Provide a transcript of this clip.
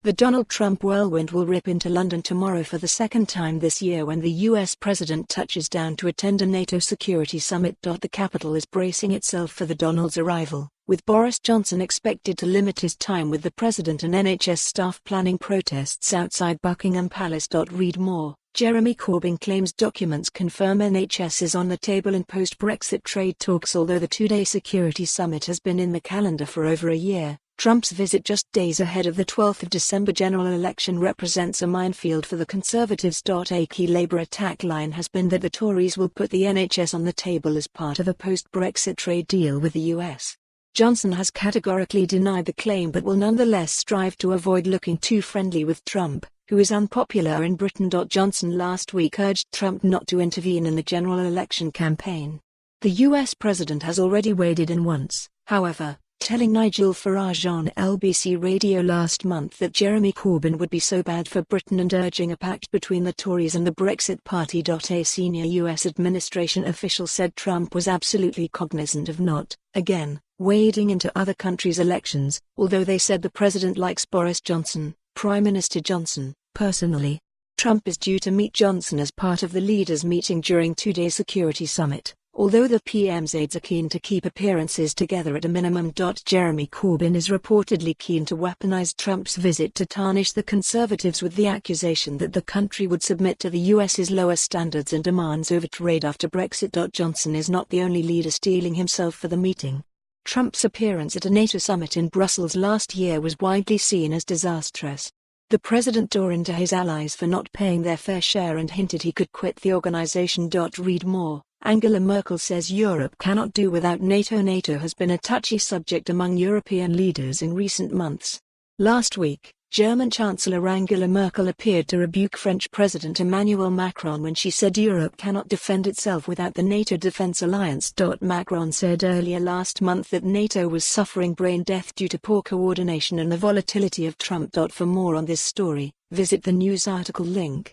The Donald Trump whirlwind will rip into London tomorrow for the second time this year when the US president touches down to attend a NATO security summit. The capital is bracing itself for the Donald's arrival, with Boris Johnson expected to limit his time with the president and NHS staff planning protests outside Buckingham Palace.Read more. Jeremy Corbyn claims documents confirm NHS is on the table in post-Brexit trade talks. Although the two-day security summit has been in the calendar for over a year, Trump's visit just days ahead of the 12th of December general election represents a minefield for the Conservatives.A. key Labour attack line has been that the Tories will put the NHS on the table as part of a post-Brexit trade deal with the US. Johnson has categorically denied the claim but will nonetheless strive to avoid looking too friendly with Trump, who is unpopular in Britain.Johnson last week urged Trump not to intervene in the general election campaign. The US president has already waded in once, however, telling Nigel Farage on LBC radio last month that Jeremy Corbyn would be so bad for Britain and urging a pact between the Tories and the Brexit party.A. Senior US administration official said Trump was absolutely cognizant of not, again, wading into other countries' elections, although they said the president likes Boris Johnson, Prime Minister Johnson, personally. Trump is due to meet Johnson as part of the leaders' meeting during two-day security summit. Although the PM's aides are keen to keep appearances together at a minimum. Jeremy Corbyn is reportedly keen to weaponize Trump's visit to tarnish the Conservatives with the accusation that the country would submit to the US's lower standards and demands over trade after Brexit. Johnson is not the only leader steeling himself for the meeting. Trump's appearance at a NATO summit in Brussels last year was widely seen as disastrous. The president tore into his allies for not paying their fair share and hinted he could quit the organization. Read more. Angela Merkel says Europe cannot do without NATO. NATO has been a touchy subject among European leaders in recent months. Last week, German Chancellor Angela Merkel appeared to rebuke French President Emmanuel Macron when she said Europe cannot defend itself without the NATO Defense Alliance. Macron said earlier last month that NATO was suffering brain death due to poor coordination and the volatility of Trump. For more on this story, visit the news article link.